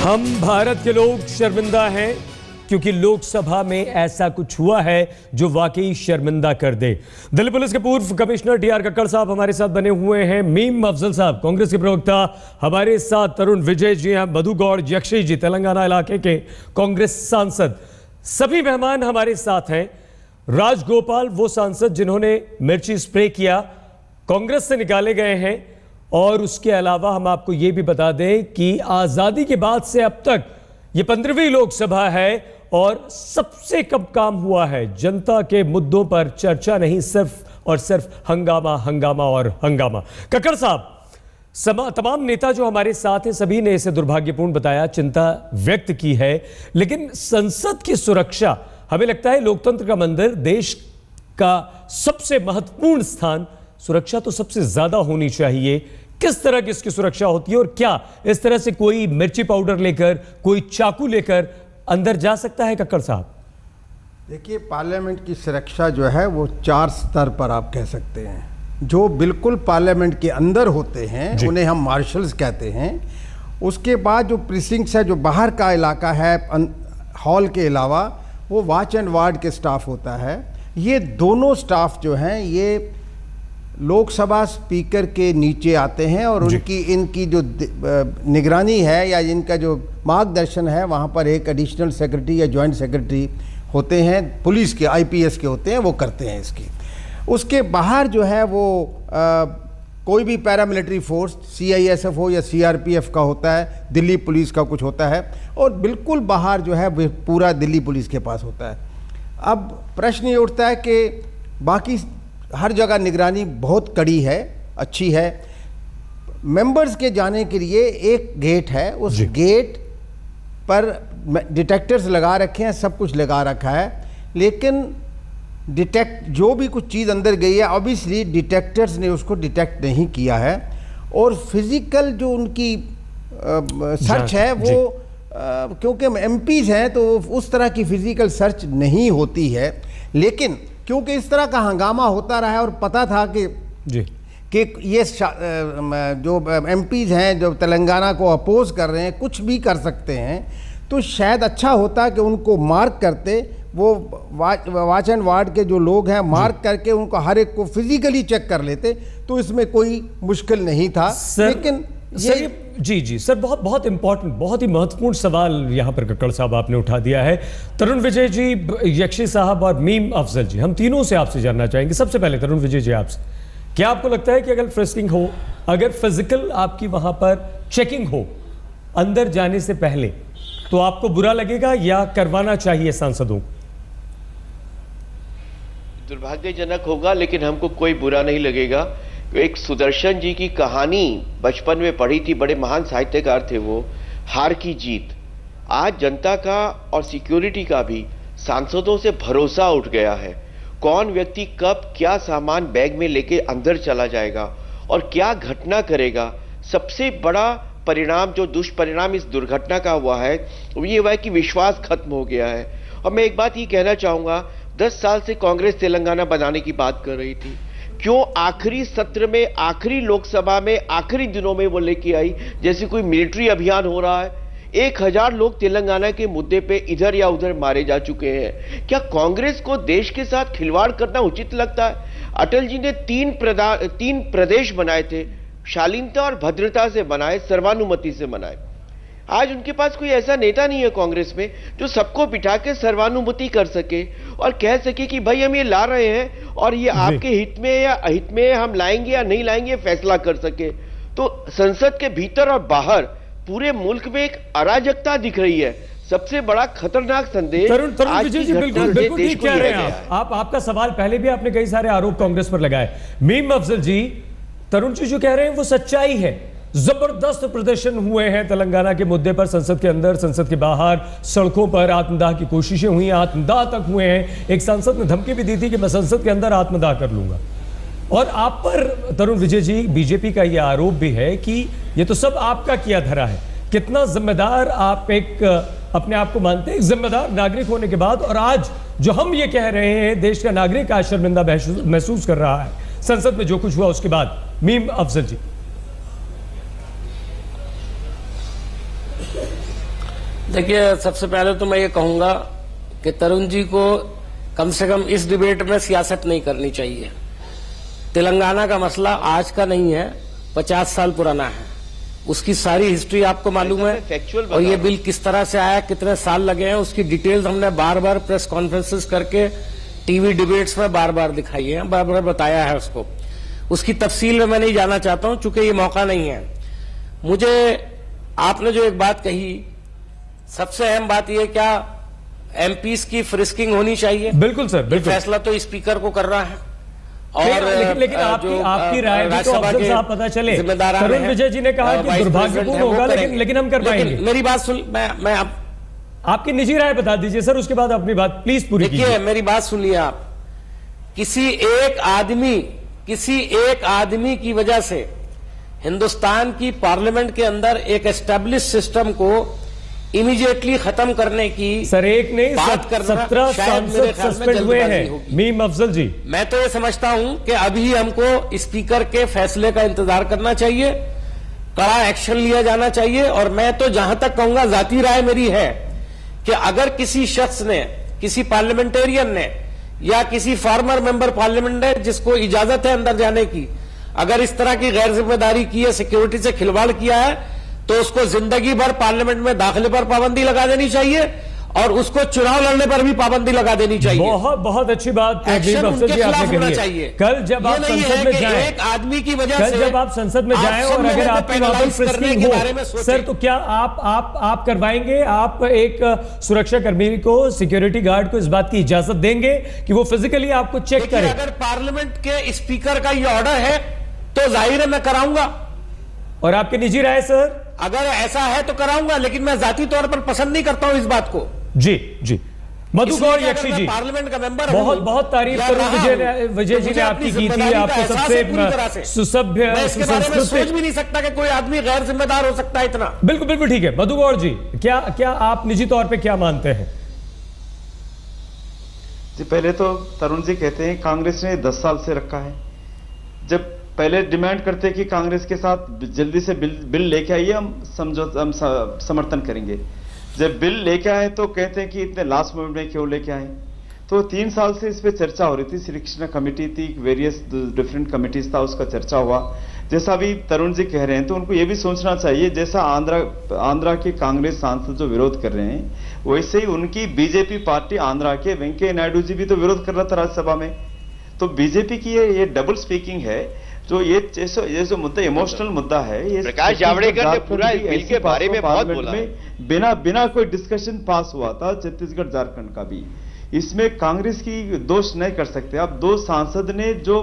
हम भारत के लोग शर्मिंदा हैं क्योंकि लोकसभा में ऐसा कुछ हुआ है जो वाकई शर्मिंदा कर दे। दिल्ली पुलिस के पूर्व कमिश्नर टीआर कक्कड़ साहब हमारे साथ बने हुए हैं। मीम अफजल साहब कांग्रेस के प्रवक्ता हमारे साथ, तरुण विजय जी हैं, मधु गौड़ यक्षी जी तेलंगाना इलाके के कांग्रेस सांसद, सभी मेहमान हमारे साथ हैं। राजगोपाल वो सांसद जिन्होंने मिर्ची स्प्रे किया, कांग्रेस से निकाले गए हैं। और उसके अलावा हम आपको यह भी बता दें कि आजादी के बाद से अब तक ये 15वीं लोकसभा है और सबसे कम काम हुआ है। जनता के मुद्दों पर चर्चा नहीं, सिर्फ और सिर्फ हंगामा हंगामा और हंगामा। कक्कड़ साहब, तमाम नेता जो हमारे साथ हैं सभी ने इसे दुर्भाग्यपूर्ण बताया, चिंता व्यक्त की है, लेकिन संसद की सुरक्षा हमें लगता है लोकतंत्र का मंदिर, देश का सबसे महत्वपूर्ण स्थान, सुरक्षा तो सबसे ज्यादा होनी चाहिए। किस तरह की इसकी सुरक्षा होती है और क्या इस तरह से कोई मिर्ची पाउडर लेकर, कोई चाकू लेकर अंदर जा सकता है? कक्कड़ साहब देखिए, पार्लियामेंट की सुरक्षा जो है वो 4 स्तर पर आप कह सकते हैं। जो बिल्कुल पार्लियामेंट के अंदर होते हैं उन्हें हम मार्शल्स कहते हैं। उसके बाद जो प्रीसिंक्ट्स है, जो बाहर का इलाका है हॉल के अलावा, वो वॉच एंड वार्ड के स्टाफ होता है। ये दोनों स्टाफ जो हैं ये लोकसभा स्पीकर के नीचे आते हैं और इनकी जो निगरानी है या इनका जो मार्गदर्शन है, वहाँ पर एक एडिशनल सेक्रेटरी या जॉइंट सेक्रेटरी होते हैं, पुलिस के आईपीएस के होते हैं, वो करते हैं इसकी। उसके बाहर जो है वो कोई भी पैरामिलिट्री फोर्स, सीआईएसएफ हो या सीआरपीएफ का होता है, दिल्ली पुलिस का कुछ होता है, और बिल्कुल बाहर जो है पूरा दिल्ली पुलिस के पास होता है। अब प्रश्न ये उठता है कि बाकी हर जगह निगरानी बहुत कड़ी है, अच्छी है। मेंबर्स के जाने के लिए एक गेट है, उस गेट पर डिटेक्टर्स लगा रखे हैं, सब कुछ लगा रखा है, लेकिन जो भी कुछ चीज़ अंदर गई है ऑब्वियसली डिटेक्टर्स ने उसको डिटेक्ट नहीं किया है। और फिजिकल जो उनकी सर्च है वो क्योंकि एमपीज हैं तो उस तरह की फिजिकल सर्च नहीं होती है, लेकिन क्योंकि इस तरह का हंगामा होता रहा है और पता था कि ये जो एमपीज हैं जो तेलंगाना को अपोज कर रहे हैं कुछ भी कर सकते हैं, तो शायद अच्छा होता कि उनको मार्क करते, वो वॉच एंड वार्ड के जो लोग हैं मार्क करके उनको हर एक को फिजिकली चेक कर लेते, तो इसमें कोई मुश्किल नहीं था। लेकिन जी सर, बहुत इंपॉर्टेंट, बहुत ही महत्वपूर्ण सवाल यहां पर कक्कड़ साहब आपने उठा दिया है। तरुण विजय जी, यक्षी साहब और मीम अफजल जी, हम तीनों से आपसे जानना चाहेंगे। सबसे पहले तरुण विजय जी आपसे, क्या आपको लगता है कि अगर फ्रिस्किंग हो, अगर फिजिकल आपकी वहां पर चेकिंग हो अंदर जाने से पहले, तो आपको बुरा लगेगा या करवाना चाहिए सांसदों को? दुर्भाग्यजनक होगा, लेकिन हमको कोई बुरा नहीं लगेगा। एक सुदर्शन जी की कहानी बचपन में पढ़ी थी, बड़े महान साहित्यकार थे वो, हार की जीत। आज जनता का और सिक्योरिटी का भी सांसदों से भरोसा उठ गया है। कौन व्यक्ति कब क्या सामान बैग में लेके अंदर चला जाएगा और क्या घटना करेगा, सबसे बड़ा परिणाम जो दुष्परिणाम इस दुर्घटना का हुआ है वो ये हुआ है कि विश्वास खत्म हो गया है। और मैं एक बात ये कहना चाहूंगा, 10 साल से कांग्रेस तेलंगाना बनाने की बात कर रही थी, क्यों आखिरी सत्र में, आखिरी लोकसभा में, आखिरी दिनों में वो लेके आई जैसे कोई मिलिट्री अभियान हो रहा है। 1000 लोग तेलंगाना के मुद्दे पे इधर या उधर मारे जा चुके हैं। क्या कांग्रेस को देश के साथ खिलवाड़ करना उचित लगता है? अटल जी ने 3 प्रदेश बनाए थे, शालीनता और भद्रता से बनाए, सर्वानुमति से बनाए। आज उनके पास कोई ऐसा नेता नहीं है कांग्रेस में जो सबको बिठा के सर्वानुमति कर सके और कह सके कि भाई हम ये ला रहे हैं और ये आपके हित में या अहित में हम लाएंगे या नहीं लाएंगे, फैसला कर सके। तो संसद के भीतर और बाहर पूरे मुल्क में एक अराजकता दिख रही है। सबसे बड़ा खतरनाक संदेश तरुण विजय जी बिल्कुल ठीक कह रहे हैं आप। आपका सवाल पहले भी आपने कई सारे आरोप कांग्रेस पर लगाए। मीम अफजल जी, तरुण जी जो कह रहे हैं वो सच्चाई है। जबरदस्त प्रदर्शन हुए हैं तेलंगाना के मुद्दे पर, संसद के अंदर, संसद के बाहर, सड़कों पर आत्मदाह की कोशिशें हुई, आत्मदाह तक हुए हैं। एक सांसद ने धमकी भी दी थी कि मैं संसद के अंदर आत्मदाह कर लूंगा। और आप पर तरुण विजय जी, बीजेपी का यह आरोप भी है कि यह तो सब आपका किया धरा है। कितना जिम्मेदार आप एक अपने आप को मानते हैं जिम्मेदार नागरिक होने के बाद, और आज जो हम ये कह रहे हैं देश का नागरिक आज शर्मिंदा महसूस कर रहा है संसद में जो कुछ हुआ उसके बाद। मीम अफजल जी, देखिए, सबसे पहले तो मैं ये कहूंगा कि तरुण जी को कम से कम इस डिबेट में सियासत नहीं करनी चाहिए। तेलंगाना का मसला आज का नहीं है, 50 साल पुराना है। उसकी सारी हिस्ट्री आपको मालूम है, और ये बिल किस तरह से आया, कितने साल लगे हैं, उसकी डिटेल्स हमने बार बार प्रेस कॉन्फ्रेंसेस करके टीवी डिबेट्स में बार बार दिखाई है, बार बार बताया है उसको। उसकी तफसील में मैं नहीं जाना चाहता हूं, चूंकि ये मौका नहीं है। मुझे आपने जो एक बात कही, सबसे अहम बात यह, क्या एमपीज की फ्रिस्किंग होनी चाहिए? बिल्कुल सर, बिल्कुल। फैसला तो स्पीकर को कर रहा है, और लेकिन आपकी राय भी तो अफजल साहब पता चले। तरुण विजय जी ने कहा कि दुर्भाग्यपूर्ण होगा, लेकिन हम कर पाएंगे। मेरी बात सुन, मैं आपकी निजी राय बता दीजिए सर, उसके बाद अपनी बात प्लीज पूरी कीजिए। देखिए, मेरी बात सुनिए आप। किसी एक आदमी की वजह से हिंदुस्तान की पार्लियामेंट के अंदर एक एस्टेब्लिश सिस्टम को इमीडिएटली खत्म करने की सर एक नहीं, बात करना 17 सांसद सस्पेंड हुए हैं। मीम अफजल जी, मैं तो ये समझता हूं कि अभी हमको स्पीकर के फैसले का इंतजार करना चाहिए, कड़ा एक्शन लिया जाना चाहिए। और मैं तो जहां तक कहूंगा, जाती राय मेरी है कि अगर किसी शख्स ने, किसी पार्लियामेंटेरियन ने या किसी फॉर्मर मेंबर पार्लियामेंट ने, जिसको इजाजत है अंदर जाने की, अगर इस तरह की गैर जिम्मेदारी की है, सिक्योरिटी से खिलवाड़ किया है, तो उसको जिंदगी भर पार्लियामेंट में दाखिले पर पाबंदी लगा देनी चाहिए, और उसको चुनाव लड़ने पर भी पाबंदी लगा देनी चाहिए। बहुत बहुत अच्छी बात एक्शन उनके खिलाफ होना चाहिए। कल जब आप संसद में जाएं, एक आदमी की वजह से जब आप संसद में जाएं और अगर आपकी वहां पर फ्रिस्किंग हो सर, तो क्या आप करवाएंगे? आप एक सुरक्षा कर्मी को, सिक्योरिटी गार्ड को इस बात की इजाजत देंगे कि वो फिजिकली आपको चेक करे? अगर पार्लियामेंट के स्पीकर का ये ऑर्डर है तो जाहिर है मैं कराऊंगा। और आपकी निजी राय सर? अगर ऐसा है तो कराऊंगा, लेकिन मैं जाती तौर पर पसंद नहीं करता हूं इस बात को। जी जी, मधु गौर यक्षी जी, पार्लियामेंट का मेंबर, बहुत तारीफ करूं विजय जी ने आपकी की थी। आपको सबसे सुसभ्य, इसके बारे में सोच भी नहीं सकता कि कोई आदमी गैर जिम्मेदार हो सकता है इतना। बिल्कुल बिल्कुल ठीक है। मधु गौर जी, क्या आप निजी तौर पे क्या मानते हैं? जी, पहले तो तरुण जी कहते हैं कांग्रेस ने 10 साल से रखा है। जब पहले डिमांड करते कि कांग्रेस के साथ जल्दी से बिल लेके आइए, हम समर्थन करेंगे। जब बिल लेके आए तो कहते हैं कि इतने लास्ट मोमेंट में क्यों लेके आए। तो 3 साल से इस पे चर्चा हो रही थी, सिलेक्शन कमेटी थी, वेरियस डिफरेंट कमिटीज था, उसका चर्चा हुआ। जैसा अभी तरुण जी कह रहे हैं, तो उनको ये भी सोचना चाहिए, जैसा आंध्रा के कांग्रेस सांसद जो विरोध कर रहे हैं, वैसे ही उनकी बीजेपी पार्टी आंध्रा के वेंकैया नायडू जी भी तो विरोध कर रहा था राज्यसभा में। तो बीजेपी की ये डबल स्पीकिंग है। जो ये जो मुद्दा, इमोशनल मुद्दा है, ये प्रकाश जावड़ेकर ने पूरा बिल के बारे में बहुत बोला है। बिना कोई डिस्कशन पास हुआ था छत्तीसगढ़ झारखंड का भी। इसमें कांग्रेस की दोष नहीं कर सकते आप। 2 सांसद ने जो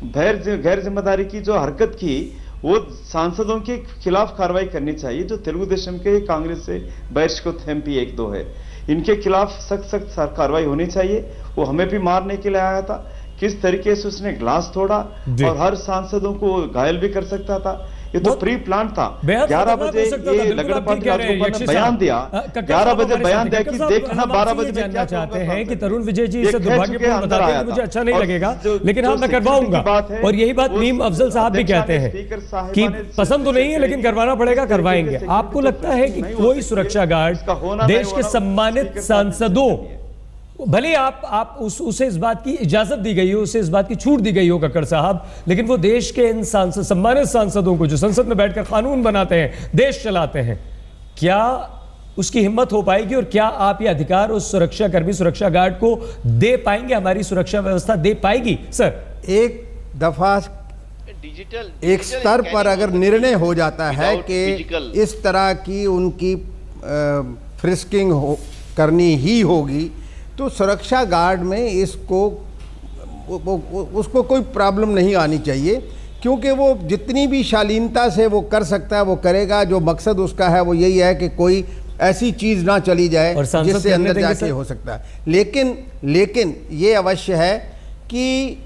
गैर जिम्मेदारी की जो हरकत की, वो सांसदों के खिलाफ कार्रवाई करनी चाहिए। जो तेलुगु देशम के कांग्रेस से बहिष्कृत MP 1-2 है, इनके खिलाफ सख्त कार्रवाई होनी चाहिए। वो हमें भी मारने के लिए आया था, किस तरीके से उसने ग्लास तोड़ा और हर सांसदों को घायल भी कर सकता था। ये तो प्री प्लान था। 11 बजे ये लगड़ पार्टी राजगोपाल ने बयान दिया, 11 बजे बयान दिया कि देखना 12 बजे में क्या चाहते हैं कि तरुण विजय जी इसे दुर्भाग्यपूर्ण बताते हैं कि मुझे अच्छा नहीं लगेगा, लेकिन हाँ मैं करवाऊंगा। और यही बात मीम अफजल साहब भी कहते हैं कि पसंद तो नहीं है लेकिन करवाना पड़ेगा, करवाएंगे। आपको लगता है कि कोई सुरक्षा गार्ड देश के सम्मानित सांसदों, भले आप उसे इस बात की इजाजत दी गई हो, उसे इस बात की छूट दी गई हो कक्कड़ साहब, लेकिन वो देश के इन सम्मानित सांसदों को, जो संसद में बैठकर कानून बनाते हैं, देश चलाते हैं, क्या उसकी हिम्मत हो पाएगी? और क्या आप ये अधिकार उस सुरक्षा कर्मी, सुरक्षा गार्ड को दे पाएंगे? हमारी सुरक्षा व्यवस्था दे पाएगी? सर, एक दफा एक स्तर पर अगर निर्णय हो जाता है कि इस तरह की उनकी फ्रिस्किंग करनी ही होगी, तो सुरक्षा गार्ड में उसको कोई प्रॉब्लम नहीं आनी चाहिए, क्योंकि वो जितनी भी शालीनता से वो कर सकता है वो करेगा। जो मकसद उसका है वो यही है कि कोई ऐसी चीज़ ना चली जाए जिससे अंदर जाके हो सकता है। लेकिन ये अवश्य है कि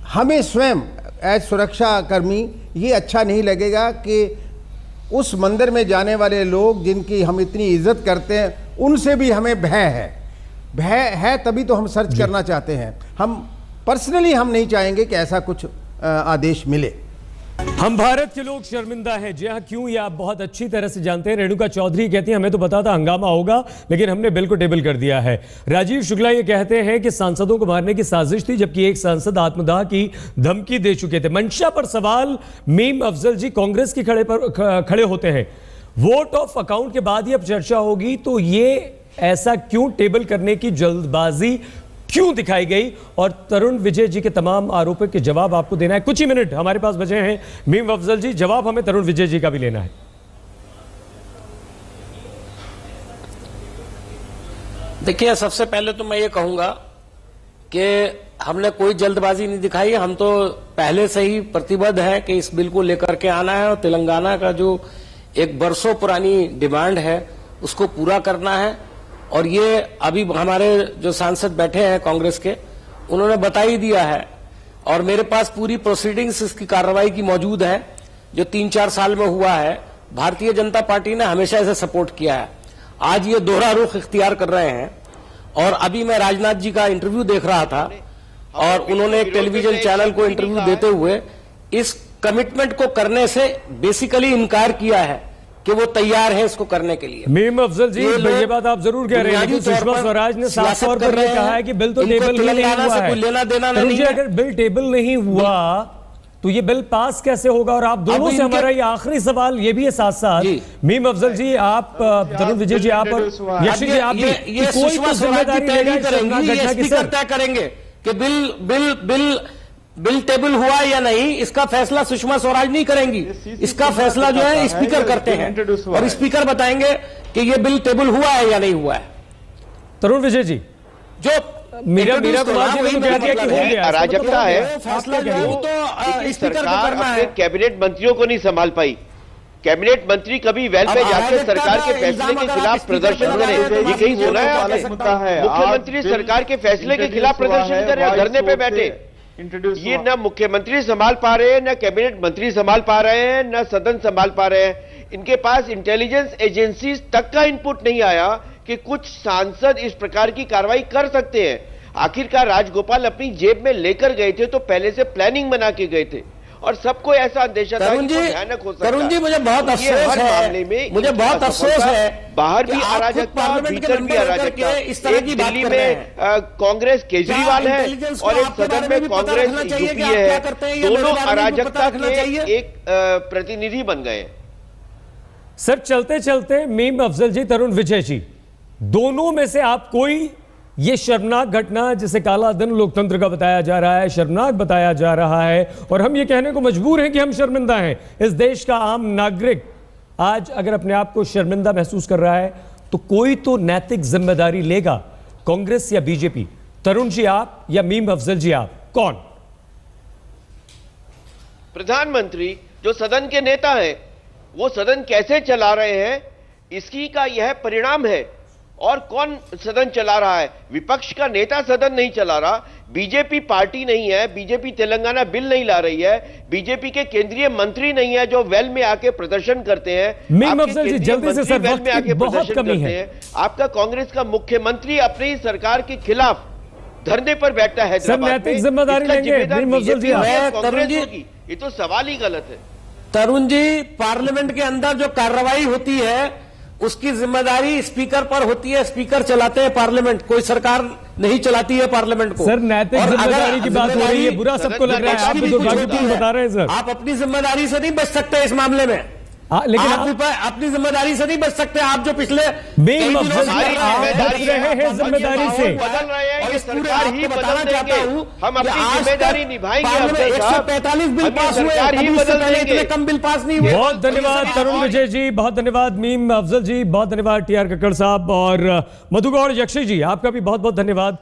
हमें स्वयं एज सुरक्षा कर्मी ये अच्छा नहीं लगेगा कि उस मंदिर में जाने वाले लोग जिनकी हम इतनी इज्जत करते हैं, उनसे भी हमें भय है तभी तो हम सर्च करना चाहते हैं। हम पर्सनली हम नहीं चाहेंगे कि ऐसा कुछ आदेश मिले। हम भारत के लोग शर्मिंदा हैं। जी हाँ, क्यों, ये आप बहुत अच्छी तरह से जानते हैं। रेणुका चौधरी कहती हैं हमें तो पता था हंगामा होगा, लेकिन हमने बिल को टेबल कर दिया है। राजीव शुक्ला ये कहते हैं कि सांसदों को मारने की साजिश थी, जबकि एक सांसद आत्मदाह की धमकी दे चुके थे। मंशा पर सवाल, मीम अफजल जी कांग्रेस की खड़े होते हैं। वोट ऑफ अकाउंट के बाद ही अब चर्चा होगी, तो ये ऐसा क्यों टेबल करने की जल्दबाजी क्यों दिखाई गई? और तरुण विजय जी के तमाम आरोपों के जवाब आपको देना है। कुछ ही मिनट हमारे पास बचे हैं। मीम अफजल जी, जवाब हमें तरुण विजय जी का भी लेना है। देखिए, सबसे पहले तो मैं ये कहूंगा कि हमने कोई जल्दबाजी नहीं दिखाई। हम तो पहले से ही प्रतिबद्ध है कि इस बिल को लेकर के आना है और तेलंगाना का जो एक बरसों पुरानी डिमांड है उसको पूरा करना है। और ये अभी हमारे जो सांसद बैठे हैं कांग्रेस के, उन्होंने बता ही दिया है और मेरे पास पूरी प्रोसीडिंग्स इसकी कार्रवाई की मौजूद है जो 3-4 साल में हुआ है। भारतीय जनता पार्टी ने हमेशा इसे सपोर्ट किया है। आज ये दोहरा रुख इख्तियार कर रहे हैं। और अभी मैं राजनाथ जी का इंटरव्यू देख रहा था और उन्होंने एक टेलीविजन चैनल को इंटरव्यू देते हुए इस कमिटमेंट को करने से बेसिकली इनकार किया है कि वो तैयार है इसको करने के लिए। मीम अफजल जी, ये बात आप जरूर कह रहे हैं, लेकिन सुषमा स्वराज ने साफ तौर पर यह कहा है कि बिल तो टेबल ही नहीं हुआ है। लेना देना नहीं है। अगर बिल टेबल नहीं हुआ तो ये बिल पास कैसे होगा? और आप दोनों से हमारा ये आखिरी सवाल ये भी है साथ साथ। मीम अफजल जी, आप, तरुण विजय जी, आप और यश जी, आप ये कोई तो जिम्मेदारी तय करेंगे कि बिल टेबल हुआ या नहीं, इसका फैसला सुषमा स्वराज नहीं करेंगी। इसका फैसला जो है स्पीकर करते हैं और स्पीकर बताएंगे कि ये बिल टेबल हुआ है या नहीं हुआ है। तरुण विजय जी, जो मीरा कुमार जी ने कह दिया कि हो गया, अराजकता है, फैसला जो है वो तो स्पीकर को करना है। कैबिनेट मंत्रियों को नहीं संभाल पाई। कैबिनेट मंत्री कभी वेल पे जाकर सरकार के फैसले के खिलाफ प्रदर्शन करें, ये कहीं सुना है आपने? मुख्यमंत्री सरकार के फैसले के खिलाफ प्रदर्शन करें और धरने पे बैठे। ये ना मुख्यमंत्री संभाल पा रहे हैं, ना कैबिनेट मंत्री संभाल पा रहे हैं, ना सदन संभाल पा रहे हैं। इनके पास इंटेलिजेंस एजेंसीज तक का इनपुट नहीं आया कि कुछ सांसद इस प्रकार की कार्रवाई कर सकते हैं। आखिरकार राजगोपाल अपनी जेब में लेकर गए थे तो पहले से प्लानिंग बना के गए थे और सबको ऐसा अंदेशा था कि भयानक हो सकता है। तरुण जी, मुझे बहुत अफसोस है, मुझे बहुत अफसोस है, बाहर भी अराजकता, भीतर भी अराजकता। एक दिल्ली में कांग्रेस केजरीवाल है और एक सदन में कांग्रेस यूपीए है। दोनों अराजकता के एक प्रतिनिधि बन गए। सर, चलते चलते मीम अफजल जी, तरुण विजय जी, दोनों में से आप कोई ये शर्मनाक घटना जिसे काला दिन लोकतंत्र का बताया जा रहा है, शर्मनाक बताया जा रहा है, और हम ये कहने को मजबूर हैं कि हम शर्मिंदा हैं। इस देश का आम नागरिक आज अगर अपने आप को शर्मिंदा महसूस कर रहा है तो कोई तो नैतिक जिम्मेदारी लेगा, कांग्रेस या बीजेपी। तरुण जी आप या मीम अफजल जी आप, कौन? प्रधानमंत्री जो सदन के नेता हैं, वो सदन कैसे चला रहे हैं इसकी का यह परिणाम है। और कौन सदन चला रहा है? विपक्ष का नेता सदन नहीं चला रहा। बीजेपी पार्टी नहीं है, बीजेपी तेलंगाना बिल नहीं ला रही है, बीजेपी के केंद्रीय मंत्री नहीं है जो वेल में आके प्रदर्शन करते हैं। मीम अफजल जी, जल्दी से सर, वक्त की बहुत कमी है। आपका कांग्रेस का मुख्यमंत्री अपनी सरकार के खिलाफ धरने पर बैठा है। सर, नैतिक जिम्मेदारी लेंगे मीम अफजल जी? ये तो सवाल ही गलत है। तरुण जी, पार्लियामेंट के अंदर जो कार्रवाई होती है उसकी जिम्मेदारी स्पीकर पर होती है। स्पीकर चलाते हैं पार्लियामेंट, कोई सरकार नहीं चलाती है पार्लियामेंट को। सर, नैतिक जिम्मेदारी की बात हो रही है, बुरा सबको लग रहा है, आप दुर्भाग्यपूर्ण बता रहे हैं सर। आप अपनी जिम्मेदारी से नहीं बच सकते इस मामले में, लेकिन आप अपनी जिम्मेदारी से नहीं बच सकते। आप जो पिछले जिम्मेदारी से सरकार ही बताना चाहता हूं, हम अपनी जिम्मेदारी निभाएंगे। 145 बिल पास हुए, इतने कम बिल पास नहीं हुए। बहुत धन्यवाद तरुण विजय जी, बहुत धन्यवाद मीम अफजल जी, बहुत धन्यवाद टीआर कक्कड़ साहब और मधुगौड़ यक्षी जी, आपका भी बहुत बहुत धन्यवाद।